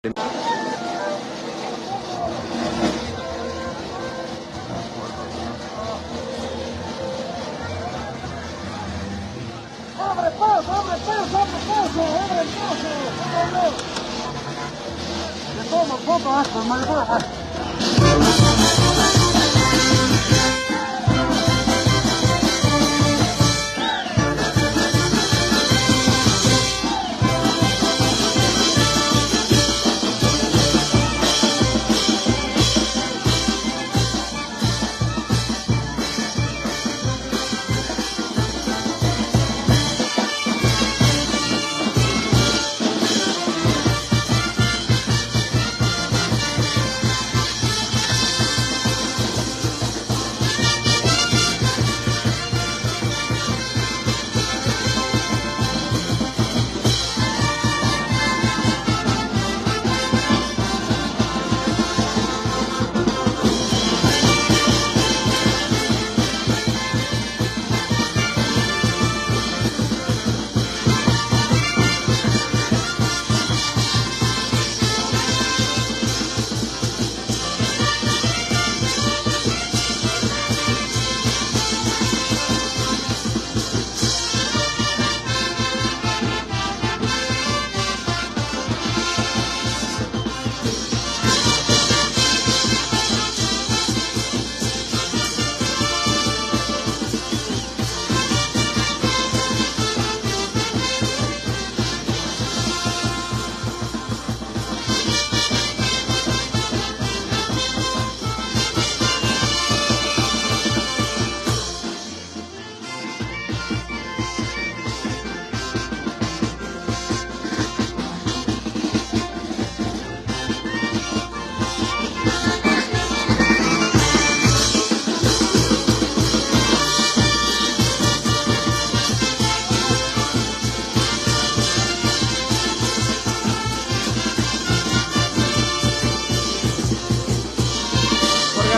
¡Abre paso, abre paso, abre paso, abre paso! Le tomo foto a esto, malvada.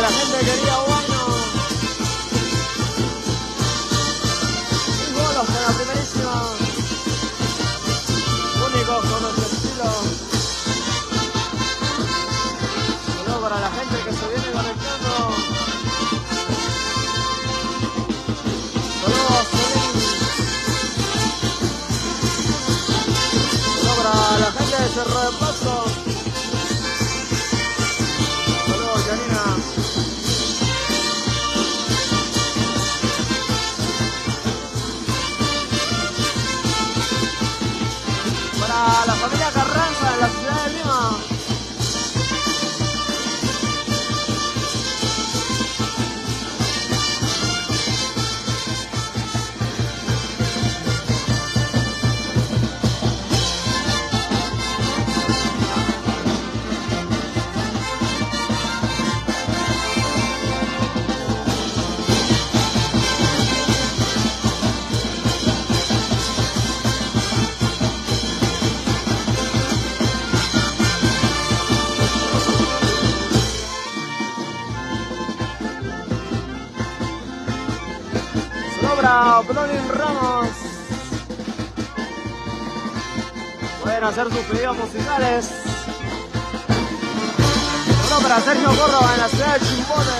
La gente quería bueno. Y bolos con la primerísima. Únicos con nuestro estilo. Saludos para la gente que se viene conectando. Saludos, Solín. Saludos para la gente de Cerro de Paso. Saludos, Janina. Para la familia Carranza en la ciudad de Lima. Sobra Bronin Ramos. Pueden hacer sus pedidos musicales. Sobra Sergio Córdoba en la ciudad de Chimbote.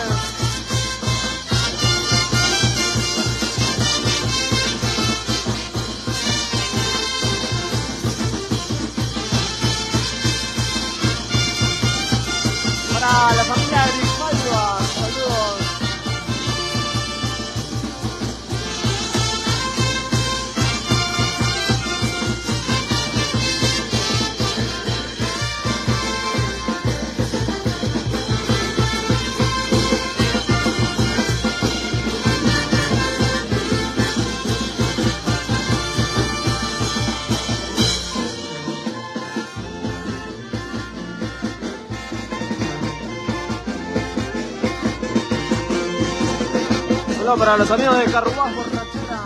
Para la familia Grimalva, saludos. Saludos para los amigos de Carruaz Borrachera.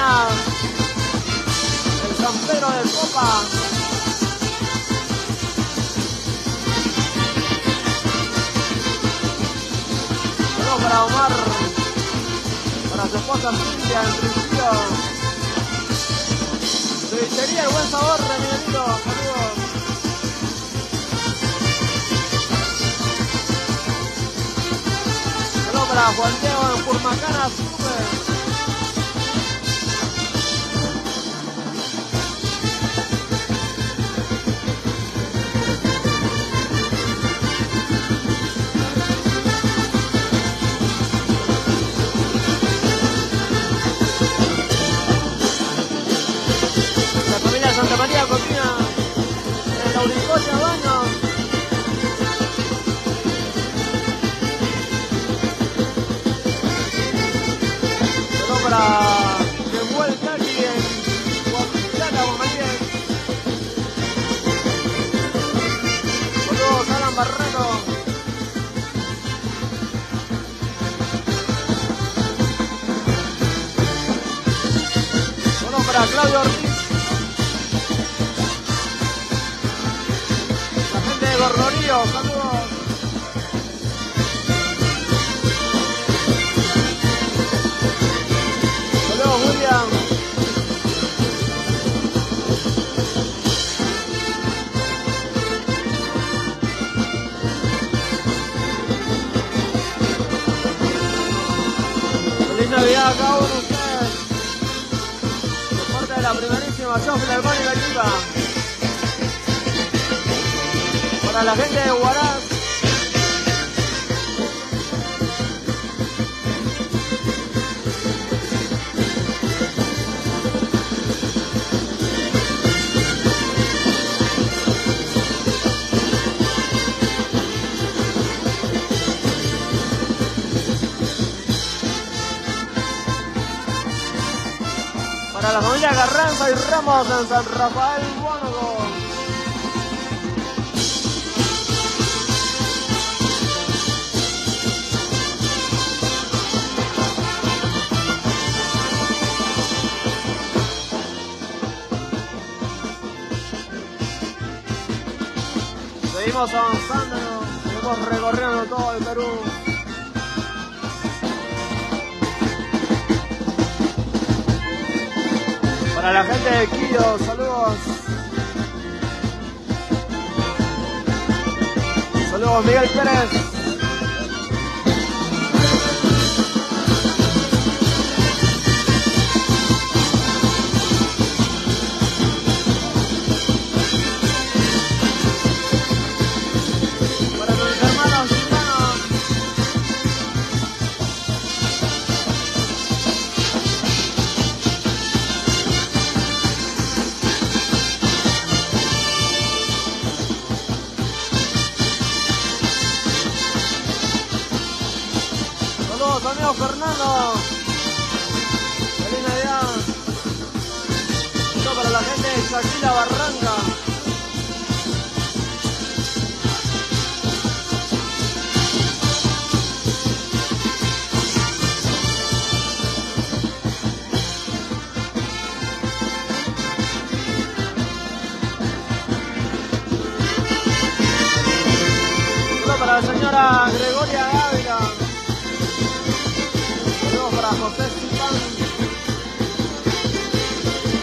Arenas, el San Pedro de Copa. Saludos para Omar, para su esposa Cintia en Trujillo. Cevichería El Buen Sabor de Miguelito, saludos. Saludos para Juan Diego en Purmacana, super. Santa María Cocina, en la Auricocha Baños. Saludos para Jemuel Cali en Guadalajara, Guamalien. Saludos a Alan Barrero. Saludos para Claudio Ortiz. Gorgorío, saludos. Saludos, William. Feliz Navidad a cada uno de ustedes. Por parte de la primerísima Sofía del Baño y la Chica. Para la gente de Huaraz. Para la familia Carranza y Ramos en San Rafael, Mónaco. Seguimos avanzando, seguimos recorriendo todo el Perú. Para la gente de Quillo, saludos. Saludos Miguel Pérez. Amigo Fernando, feliz Navidad. Esto para la gente de Shaquila Barranca. Esto para la señora Gregoria Ávila. Para José Zipán,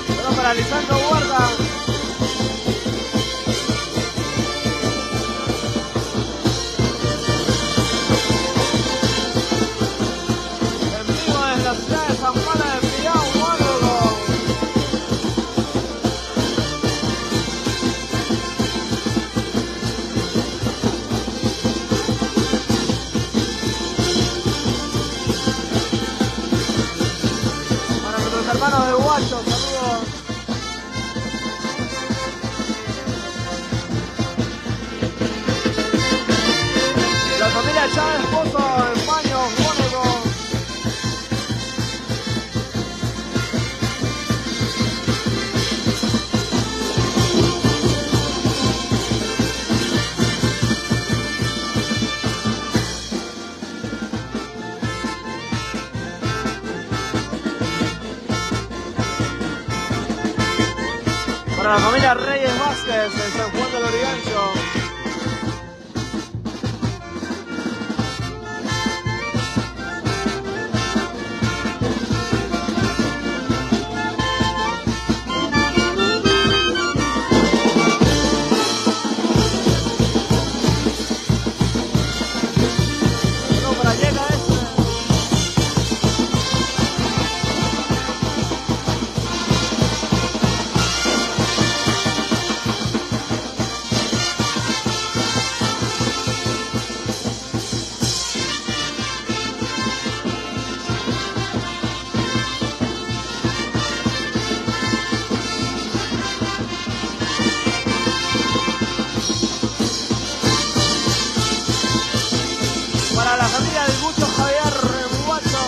bueno, para Lisandro Guarda, en vivo desde la ciudad de San Juan de Pirao, Mónaco. Hermanos de Guacho, saludos. La familia Chávez Pozo en Baños, Mónaco. Para la familia Reyes Vázquez en San Juan del Origancho. Para la familia del Mucho Javier Mubacho.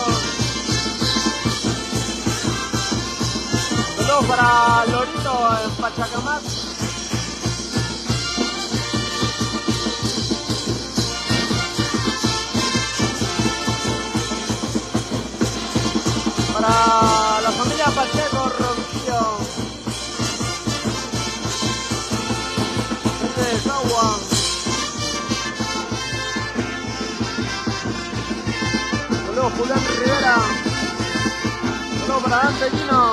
Saludos para Lorito en Pachacamac. Para la familia Pacheco Ronquillo. Gente de Cagua. Saludos Julián Rivera. Saludos para Dante Quino.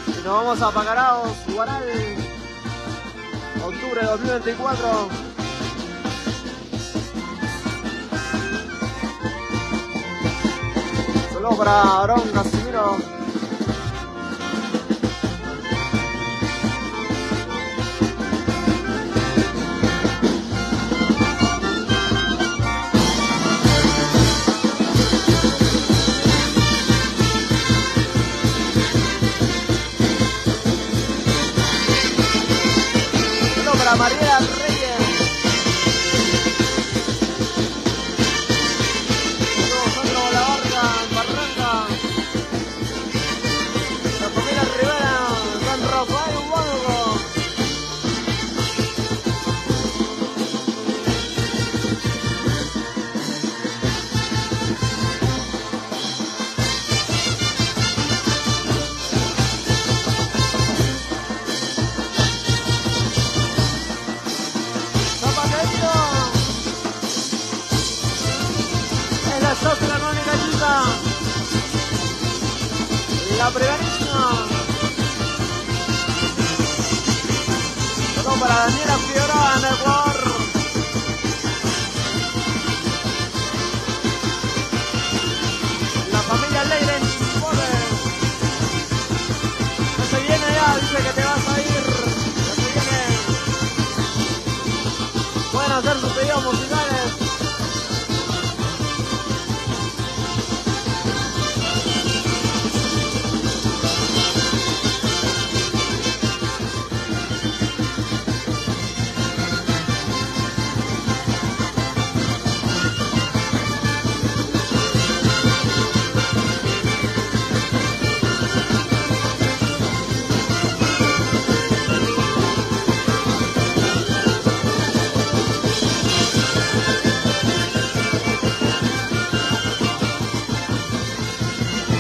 Y nos vamos a Pacaraos, Guaral, octubre de 2024. Saludos para Aarón Casimiro. Saludos para María Reyes. Saludos Sandro Olavarga en Barranca. La familia Rivera, San Rafael Huánuco. Zapateiro. Es la socia Mónica Chica. La primerísima. Saludos para Daniela Figueroa en Ecuador. La familia Leire en Chipotle. No se viene ya, dice que te vas a ir. No se viene. Pueden hacer sus pedidos musicales.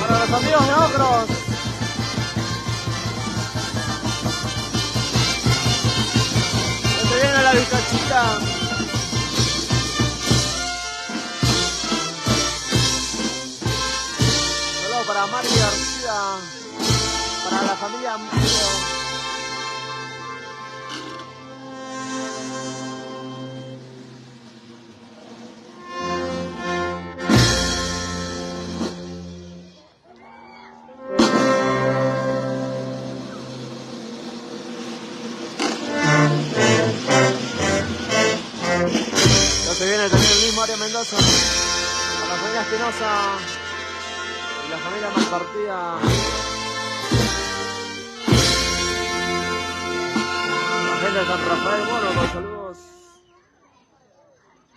Para los amigos de Ocros. Se viene la bizcachita. Saludos para Mari García. Para la familia Murillo. Se viene también el mismo Mario Mendoza, a la familia Espinosa y la familia Malpartida. La gente de San Rafael, bueno, con